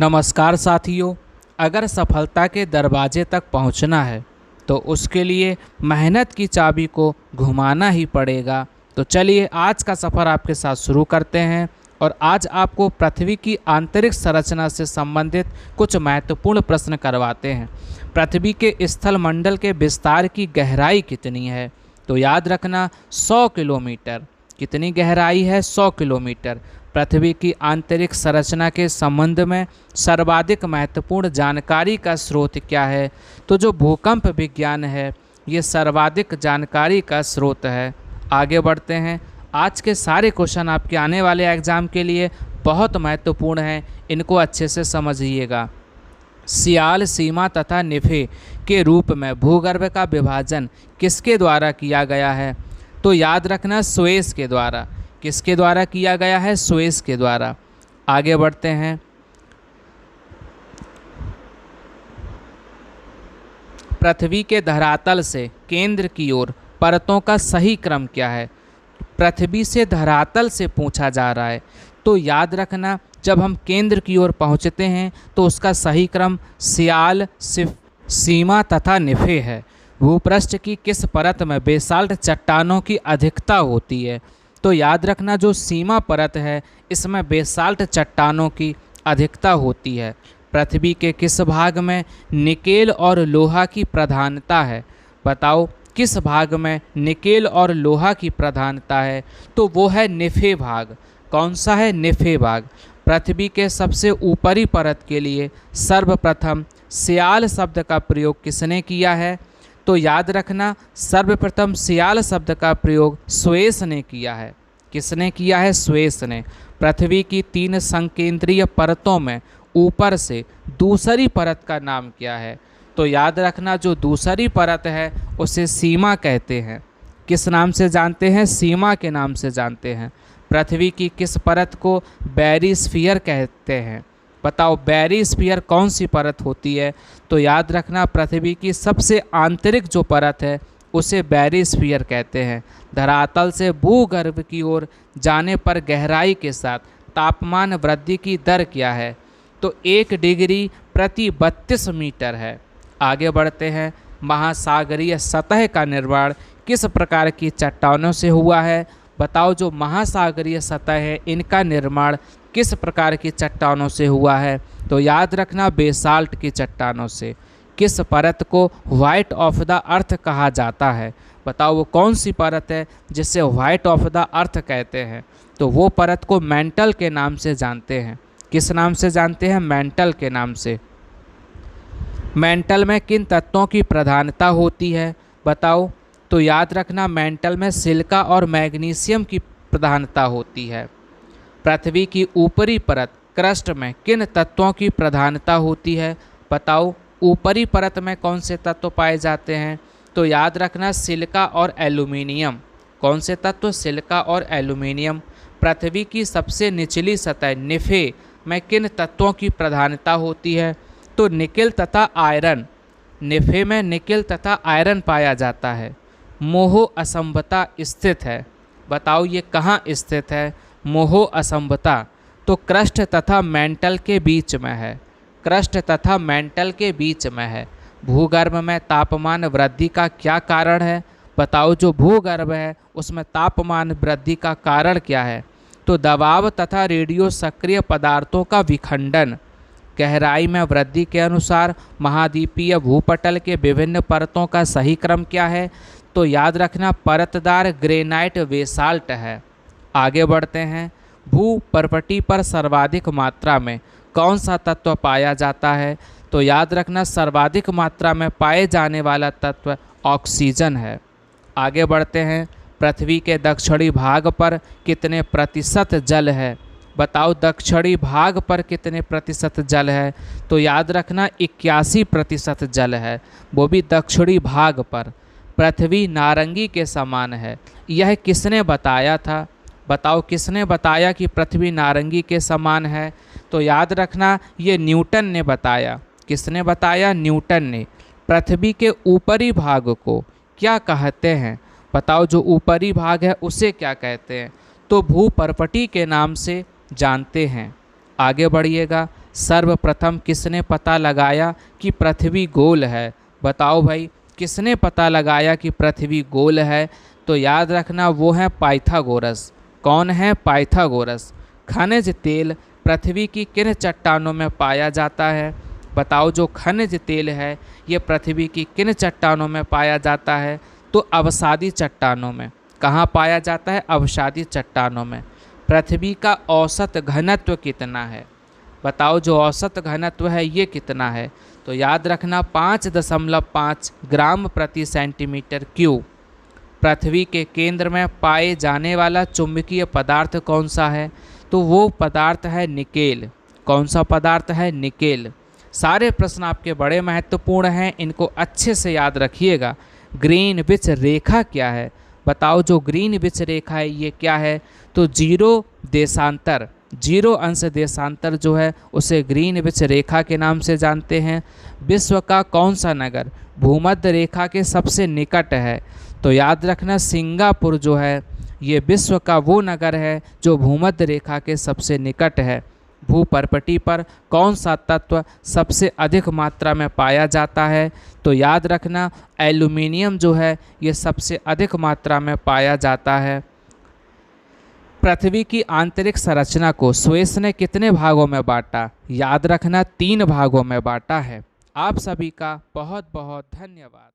नमस्कार साथियों। अगर सफलता के दरवाजे तक पहुंचना है तो उसके लिए मेहनत की चाबी को घुमाना ही पड़ेगा। तो चलिए आज का सफ़र आपके साथ शुरू करते हैं और आज आपको पृथ्वी की आंतरिक संरचना से संबंधित कुछ महत्वपूर्ण प्रश्न करवाते हैं। पृथ्वी के स्थल मंडल के विस्तार की गहराई कितनी है? तो याद रखना 100 किलोमीटर। कितनी गहराई है? 100 किलोमीटर। पृथ्वी की आंतरिक संरचना के संबंध में सर्वाधिक महत्वपूर्ण जानकारी का स्रोत क्या है? तो जो भूकंप विज्ञान है ये सर्वाधिक जानकारी का स्रोत है। आगे बढ़ते हैं। आज के सारे क्वेश्चन आपके आने वाले एग्जाम के लिए बहुत महत्वपूर्ण हैं, इनको अच्छे से समझिएगा। सियाल, सीमा तथा निफे के रूप में भूगर्भ का विभाजन किसके द्वारा किया गया है? तो याद रखना सुएज के द्वारा। किसके द्वारा किया गया है? सुएज के द्वारा। आगे बढ़ते हैं। पृथ्वी के धरातल से केंद्र की ओर परतों का सही क्रम क्या है? पृथ्वी से धरातल से पूछा जा रहा है, तो याद रखना जब हम केंद्र की ओर पहुंचते हैं तो उसका सही क्रम सियाल, सीमा तथा निफे है। भूपृष्ठ की किस परत में बेसाल्ट चट्टानों की अधिकता होती है? तो याद रखना जो सीमा परत है इसमें बेसाल्ट चट्टानों की अधिकता होती है। पृथ्वी के किस भाग में निकेल और लोहा की प्रधानता है? बताओ किस भाग में निकेल और लोहा की प्रधानता है? तो वो है निफे भाग। कौन सा है? निफे भाग। पृथ्वी के सबसे ऊपरी परत के लिए सर्वप्रथम सियाल शब्द का प्रयोग किसने किया है? तो याद रखना सर्वप्रथम सियाल शब्द का प्रयोग सुएज ने किया है। किसने किया है? सुएज ने। पृथ्वी की 3 संकेंद्रीय परतों में ऊपर से दूसरी परत का नाम क्या है? तो याद रखना जो दूसरी परत है उसे सीमा कहते हैं। किस नाम से जानते हैं? सीमा के नाम से जानते हैं। पृथ्वी की किस परत को बैरिस्फीयर कहते हैं? बताओ बैरिस्फीयर कौन सी परत होती है? तो याद रखना पृथ्वी की सबसे आंतरिक जो परत है उसे बैरिस्फीयर कहते हैं। धरातल से भूगर्भ की ओर जाने पर गहराई के साथ तापमान वृद्धि की दर क्या है? तो 1 डिग्री प्रति 32 मीटर है। आगे बढ़ते हैं। महासागरीय सतह का निर्माण किस प्रकार की चट्टानों से हुआ है? बताओ जो महासागरीय सतह है इनका निर्माण किस प्रकार की चट्टानों से हुआ है? तो याद रखना बेसाल्ट की चट्टानों से। किस परत को व्हाइट ऑफ द अर्थ कहा जाता है? बताओ वो कौन सी परत है जिसे व्हाइट ऑफ द अर्थ कहते हैं? तो वो परत को मैंटल के नाम से जानते हैं। किस नाम से जानते हैं? मैंटल के नाम से। मैंटल में किन तत्वों की प्रधानता होती है? बताओ। तो याद रखना मैंटल में सिलिका और मैग्नीशियम की प्रधानता होती है। पृथ्वी की ऊपरी परत क्रस्ट में किन तत्वों की प्रधानता होती है? बताओ ऊपरी परत में कौन से तत्व पाए जाते हैं? तो याद रखना सिलिका और एल्यूमिनियम। कौन से तत्व? सिलिका और एल्यूमिनियम। पृथ्वी की सबसे निचली सतह निफे में किन तत्वों की प्रधानता होती है? तो निकेल तथा आयरन। निफे में निकेल तथा आयरन पाया जाता है। मोहो असंभता स्थित है। बताओ ये कहाँ स्थित है? मोहो असंभता तो क्रस्ट तथा मेंटल के बीच में है। क्रस्ट तथा मेंटल के बीच में है। भूगर्भ में तापमान वृद्धि का क्या कारण है? बताओ जो भूगर्भ है उसमें तापमान वृद्धि का कारण क्या है? तो दबाव तथा रेडियो सक्रिय पदार्थों का विखंडन। गहराई में वृद्धि के अनुसार महाद्वीपीय भूपटल के विभिन्न परतों का सही क्रम क्या है? तो याद रखना परतदार ग्रेनाइट बेसाल्ट है। आगे बढ़ते हैं। भू पर्पटी पर सर्वाधिक मात्रा में कौन सा तत्व पाया जाता है? तो याद रखना सर्वाधिक मात्रा में पाए जाने वाला तत्व ऑक्सीजन है। आगे बढ़ते हैं। पृथ्वी के दक्षिणी भाग पर कितने प्रतिशत जल है? बताओ दक्षिणी भाग पर कितने प्रतिशत जल है? तो याद रखना 81% जल है, वो भी दक्षिणी भाग पर। पृथ्वी नारंगी के समान है, यह किसने बताया था? बताओ किसने बताया कि पृथ्वी नारंगी के समान है? तो याद रखना ये न्यूटन ने बताया। किसने बताया? न्यूटन ने। पृथ्वी के ऊपरी भाग को क्या कहते हैं? बताओ जो ऊपरी भाग है उसे क्या कहते हैं? तो भूपर्पटी के नाम से जानते हैं। आगे बढ़िएगा। सर्वप्रथम किसने पता लगाया कि पृथ्वी गोल है? बताओ भाई, किसने पता लगाया कि पृथ्वी गोल है? तो याद रखना वो है पाइथागोरस। कौन है? पाइथागोरस। खनिज तेल पृथ्वी की किन चट्टानों में पाया जाता है? बताओ, जो खनिज तेल है ये पृथ्वी की किन चट्टानों में पाया जाता है? तो अवसादी चट्टानों में। कहाँ पाया जाता है? अवसादी चट्टानों में। पृथ्वी का औसत घनत्व कितना है? बताओ, जो औसत घनत्व है ये कितना है? तो याद रखना 5.5 ग्राम प्रति सेंटीमीटर क्यूब। पृथ्वी के केंद्र में पाए जाने वाला चुंबकीय पदार्थ कौन सा है? तो वो पदार्थ है निकेल। कौन सा पदार्थ है? निकेल। सारे प्रश्न आपके बड़े महत्वपूर्ण हैं, इनको अच्छे से याद रखिएगा। ग्रीनविच रेखा क्या है? बताओ, जो ग्रीनविच रेखा है ये क्या है? तो जीरो देशांतर, 0 अंश देशांतर जो है उसे ग्रीनविच रेखा के नाम से जानते हैं। विश्व का कौन सा नगर भूमध्य रेखा के सबसे निकट है? तो याद रखना सिंगापुर जो है ये विश्व का वो नगर है जो भूमध्य रेखा के सबसे निकट है। भूपर्पटी पर कौन सा तत्व सबसे अधिक मात्रा में पाया जाता है? तो याद रखना एल्यूमिनियम जो है ये सबसे अधिक मात्रा में पाया जाता है। पृथ्वी की आंतरिक संरचना को स्वेस ने कितने भागों में बांटा? याद रखना 3 भागों में बांटा है। आप सभी का बहुत बहुत धन्यवाद।